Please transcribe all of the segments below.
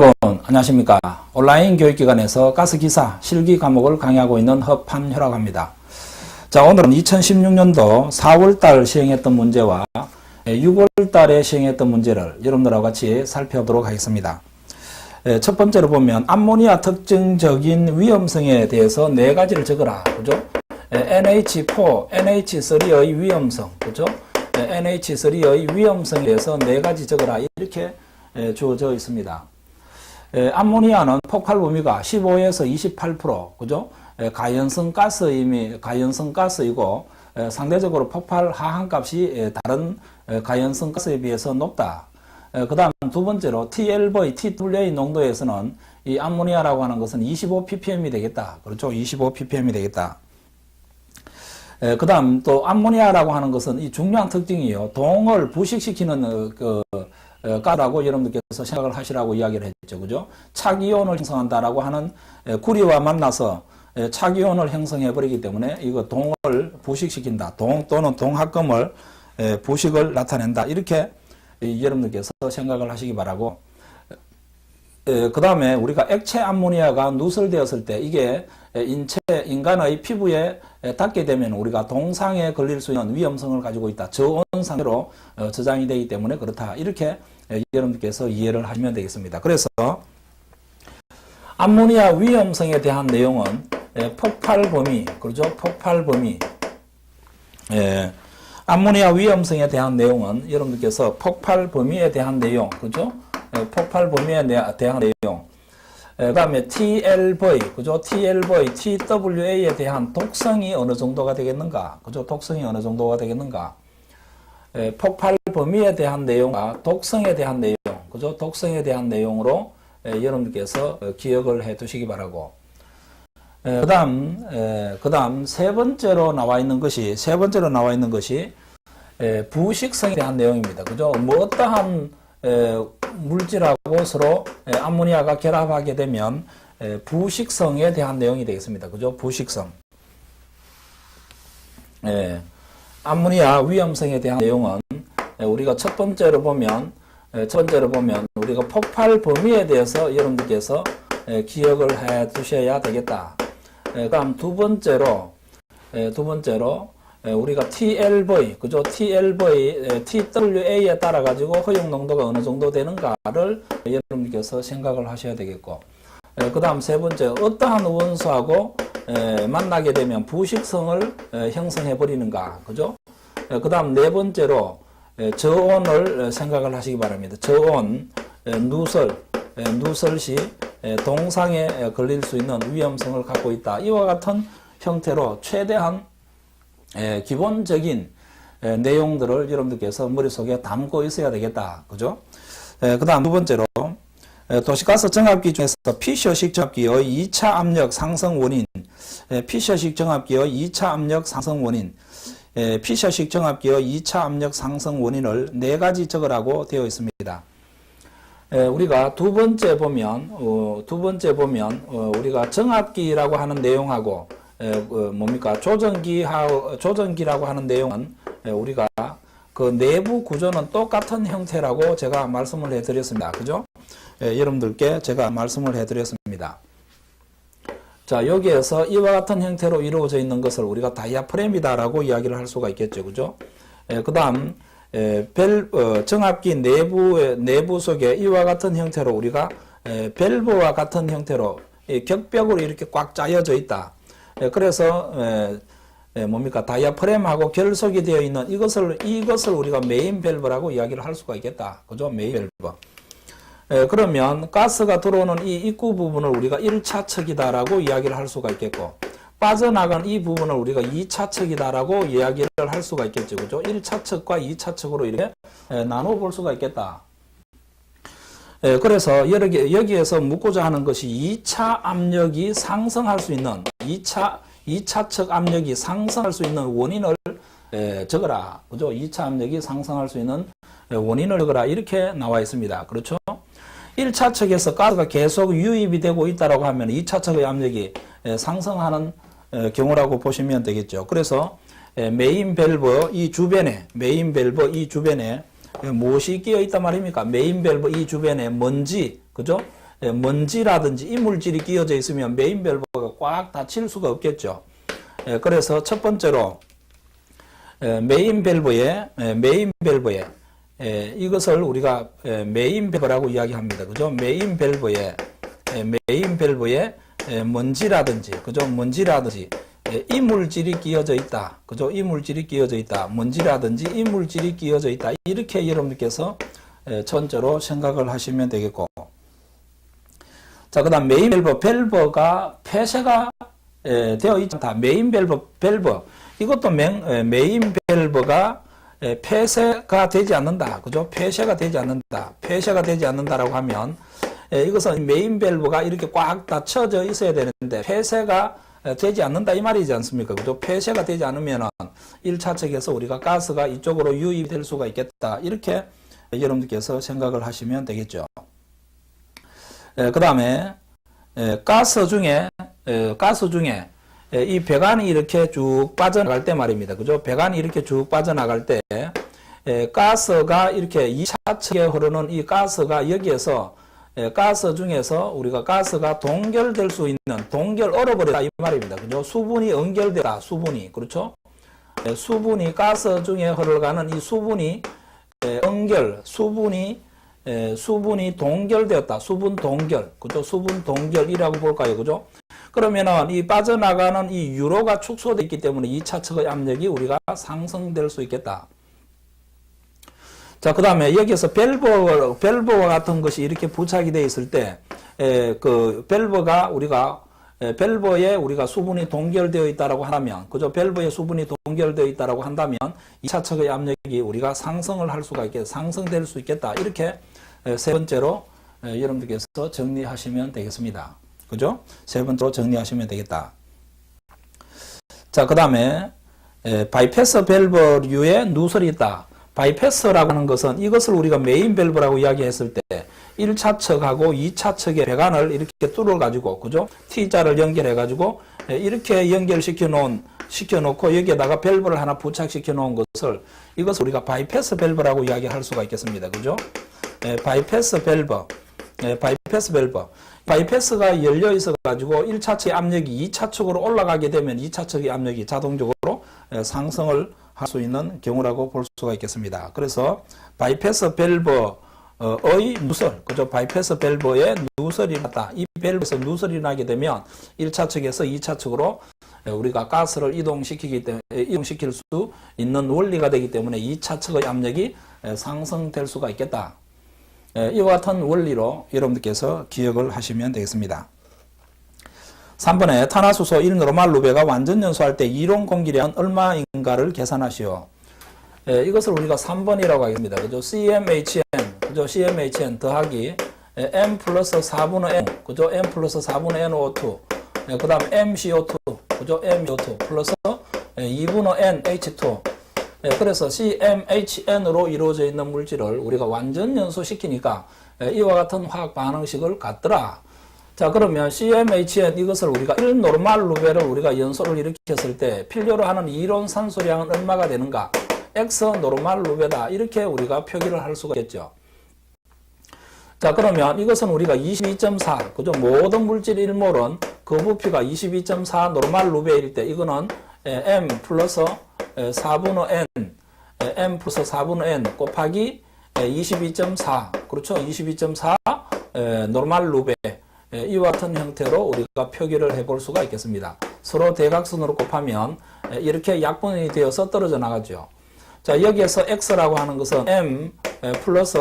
여러분 안녕하십니까. 온라인 교육기관에서 가스기사 실기 과목을 강의하고 있는 허판효라고 합니다. 자, 오늘은 2016년도 4월달 시행했던 문제와 6월달에 시행했던 문제를 여러분들하고 같이 살펴보도록 하겠습니다. 첫 번째로 보면 암모니아 특징적인 위험성에 대해서 네 가지를 적어라. 그죠? NH4, NH3의 위험성, 그죠? NH3의 위험성에 대해서 네 가지 적어라. 이렇게 주어져 있습니다. 암모니아는 폭발 범위가 15에서 28%, 그죠? 가연성 가스이고, 상대적으로 폭발 하한값이 다른 가연성 가스에 비해서 높다. 그 다음 두 번째로 TLV, TWA 농도에서는 이 암모니아라고 하는 것은 25ppm이 되겠다. 그렇죠? 25ppm이 되겠다. 그 다음 또 암모니아라고 하는 것은 이 중요한 특징이요. 동을 부식시키는 가스라고 여러분들께서 생각을 하시라고 이야기를 했죠. 그죠? 차기온을 형성한다라고 하는 구리와 만나서 차기온을 형성해 버리기 때문에 이거 동을 부식시킨다. 동 또는 동합금을 부식을 나타낸다. 이렇게 여러분들께서 생각을 하시기 바라고, 그 다음에 우리가 액체 암모니아가 누설되었을 때 이게 인간의 피부에 닿게 되면 우리가 동상에 걸릴 수 있는 위험성을 가지고 있다. 저온 상태로 저장이 되기 때문에 그렇다. 이렇게 여러분들께서 이해를 하시면 되겠습니다. 그래서 암모니아 위험성에 대한 내용은 폭발 범위, 그렇죠? 폭발 범위. 암모니아 위험성에 대한 내용은 여러분들께서 폭발 범위에 대한 내용, 그죠? 폭발 범위에 대한 내용. 그 다음에 TLV, 그죠? TLV, TWA에 대한 독성이 어느 정도가 되겠는가? 그죠? 독성이 어느 정도가 되겠는가? 폭발 범위에 대한 내용과 독성에 대한 내용, 그죠? 독성에 대한 내용으로 여러분들께서 기억을 해 두시기 바라고. 그 다음 세 번째로 나와 있는 것이 부식성에 대한 내용입니다. 그죠? 뭐 어떠한 물질하고 서로 암모니아가 결합하게 되면 부식성에 대한 내용이 되겠습니다. 그죠? 부식성. 암모니아 위험성에 대한 내용은 우리가 첫 번째로 보면 우리가 폭발 범위에 대해서 여러분들께서 기억을 해 두셔야 되겠다. 그다음 두 번째로 우리가 TLV, 그죠? TLV, TWA에 따라 가지고 허용 농도가 어느 정도 되는가를 여러분께서 생각을 하셔야 되겠고, 그 다음 세 번째, 어떠한 원소하고 만나게 되면 부식성을 형성해 버리는가, 그죠? 그 다음 네 번째로 저온을 생각을 하시기 바랍니다. 저온, 누설 시 동상에 걸릴 수 있는 위험성을 갖고 있다. 이와 같은 형태로 최대한 기본적인 내용들을 여러분들께서 머릿속에 담고 있어야 되겠다. 그죠? 그 다음 두 번째로 도시가스 정압기 중에서 피셔식 정압기의 2차 압력 상승 원인, 피셔식 정압기의 2차 압력 상승 원인, 피셔식 정압기의 2차 압력 상승 원인을 네 가지 적으라고 되어 있습니다. 우리가 두 번째 보면 우리가 정압기라고 하는 내용하고 조전기라고 하는 내용은 우리가 그 내부 구조는 똑같은 형태라고 제가 말씀을 해드렸습니다. 그죠? 여러분들께 제가 말씀을 해드렸습니다. 자, 여기에서 이와 같은 형태로 이루어져 있는 것을 우리가 다이아프램이다라고 이야기를 할 수가 있겠죠. 그죠? 그 다음 정압기 내부 속에 이와 같은 형태로 우리가 밸브와 같은 형태로 격벽으로 이렇게 꽉 짜여져 있다. 그래서 다이아프램하고 결속이 되어 있는 이것을 우리가 메인 밸브라고 이야기를 할 수가 있겠다. 그죠? 메인 밸브. 그러면 가스가 들어오는 이 입구 부분을 우리가 1차 척이다라고 이야기를 할 수가 있겠고, 빠져나간 이 부분을 우리가 2차 척이다라고 이야기를 할 수가 있겠죠. 그죠? 1차 척과 2차 척으로 이렇게 나눠 볼 수가 있겠다. 그래서 여기에서 묻고자 하는 것이 2차 압력이 상승할 수 있는 2차 척 압력이 상승할 수 있는 원인을 적어라. 그죠? 2차 압력이 상승할 수 있는 원인을 적어라. 이렇게 나와 있습니다. 그렇죠? 1차 척에서 가스가 계속 유입이 되고 있다라고 하면 2차 척의 압력이 상승하는 경우라고 보시면 되겠죠. 그래서 메인 밸브 이 주변에 무엇이 끼어 있단 말입니까? 메인 밸브 이 주변에 먼지, 그죠? 먼지라든지 이물질이 끼어져 있으면 메인 밸브가 꽉 닫힐 수가 없겠죠. 그래서 첫 번째로 메인 밸브에 이것을 우리가 메인 밸브라고 이야기합니다. 그죠? 메인 밸브에 먼지라든지, 그죠? 먼지라든지 이물질이 끼어져 있다. 그죠? 이물질이 끼어져 있다. 먼지라든지 이물질이 끼어져 있다. 이렇게 여러분들께서 첫 번째로 생각을 하시면 되겠고. 자, 그 다음 메인 밸브가 폐쇄가 되어 있지 않다. 메인 밸브. 이것도 메인 밸브가 폐쇄가 되지 않는다. 그죠? 폐쇄가 되지 않는다라고 하면, 이것은 메인 밸브가 이렇게 꽉 닫혀져 있어야 되는데, 폐쇄가 되지 않는다. 이 말이지 않습니까? 그죠? 폐쇄가 되지 않으면 1차측에서 우리가 가스가 이쪽으로 유입이 될 수가 있겠다. 이렇게 여러분들께서 생각을 하시면 되겠죠. 그 다음에, 가스 중에, 이 배관이 이렇게 쭉 빠져나갈 때 말입니다. 그죠? 배관이 이렇게 쭉 빠져나갈 때, 가스가 이렇게 2차측에 흐르는 이 가스가 여기에서, 가스 중에서 우리가 가스가 동결될 수 있는, 얼어버렸다. 이 말입니다. 그죠? 수분이 응결되다. 수분이. 그렇죠? 수분이 가스 중에 흘러가는 이 수분이, 수분이 동결되었다. 수분 동결. 그죠? 수분 동결이라고 볼까요? 그죠? 그러면은 이 빠져나가는 이 유로가 축소되어 있기 때문에 2차측의 압력이 우리가 상승될 수 있겠다. 자, 그 다음에 여기에서 밸브와 같은 것이 이렇게 부착이 되어 있을 때, 그 밸브에 우리가 수분이 동결되어 있다라고 하면, 그죠? 밸브에 수분이 동결되어 있다라고 한다면 2차측의 압력이 우리가 상승을 할 수가 있겠다. 상승될 수 있겠다. 이렇게 세 번째로 여러분들께서 정리하시면 되겠습니다. 그죠? 세 번째로 정리하시면 되겠다. 자, 그 다음에 바이패스 밸브류에 누설이 있다. 바이패스라고 하는 것은 이것을 우리가 메인 밸브라고 이야기했을 때 1차측하고 2차측의 배관을 이렇게 뚫어가지고, 그죠? T자를 연결해가지고 이렇게 시켜놓고 여기에다가 밸브를 하나 부착시켜 놓은 것을 이것을 우리가 바이패스 밸브라고 이야기할 수가 있겠습니다. 그죠? 바이패스 밸브. 바이패스가 열려 있어 가지고 1차측의 압력이 2차측으로 올라가게 되면 2차측의 압력이 자동적으로 상승을 할 수 있는 경우라고 볼 수가 있겠습니다. 그래서 바이패스 밸브의 누설, 그죠? 바이패스 밸브에 누설이 났다. 이 밸브에서 누설이 나게 되면 1차측에서 2차측으로 우리가 가스를 이동시킬 수 있는 원리가 되기 때문에 2차측의 압력이 상승될 수가 있겠다. 이와 같은 원리로 여러분들께서 기억을 하시면 되겠습니다. 3번에 탄화수소 1노르말 루베가 완전 연소할 때 이론 공기량은 얼마인가를 계산하시오. 이것을 우리가 3번이라고 하겠습니다. 그죠? CmHn, 그죠? CmHn 더하기 M 플러스 4분의 N, 그죠? M 플러스 4분의 NO2, 그 다음 MCO2, 그죠? MCO2 플러스 2분의 NH2. 그래서 CmHn으로 이루어져 있는 물질을 우리가 완전 연소시키니까 이와 같은 화학 반응식을 갖더라. 자, 그러면 CmHn 이것을 우리가 1노르말 루베를 우리가 연소를 일으켰을 때 필요로 하는 이론 산소량은 얼마가 되는가? X 노르말 루베다. 이렇게 우리가 표기를 할 수가 있겠죠. 자, 그러면 이것은 우리가 22.4, 그죠? 모든 물질 1몰은 그 부피가 22.4 노르말 루베일 때 이거는 M 플러스 4분의 N, M 플러스 4분의 N 곱하기 22.4, 그렇죠? 22.4 노르말 루베. 이와 같은 형태로 우리가 표기를 해볼 수가 있겠습니다. 서로 대각선으로 곱하면 이렇게 약분이 되어서 떨어져 나가죠. 자, 여기에서 X라고 하는 것은 M 플러스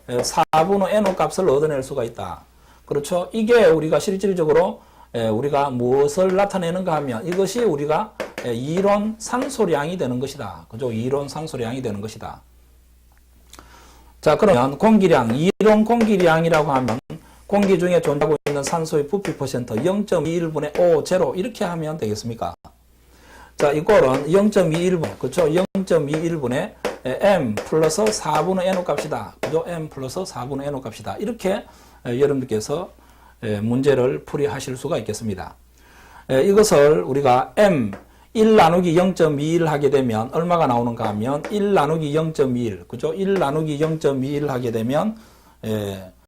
4분의 NO 값을 얻어낼 수가 있다. 그렇죠? 이게 우리가 실질적으로 우리가 무엇을 나타내는가 하면 이것이 우리가 이론 산소량이 되는 것이다. 그죠? 이론 산소량이 되는 것이다. 자, 그러면 공기량, 이론 공기량이라고 하면 공기 중에 존재하고 있는 산소의 부피 퍼센트 0.21분의 5, 제로 이렇게 하면 되겠습니까? 자, 이꼴은 0.21분, 그렇죠? 0.21분의 M 플러스 4분의 NO 값이다. 그죠? M 플러스 4분의 NO 값이다. 이렇게 여러분들께서 문제를 풀이하실 수가 있겠습니다. 이것을 우리가 M 1 나누기 0.21 하게 되면 얼마가 나오는가 하면 1 나누기 0.21, 그죠? 1 나누기 0.21 하게 되면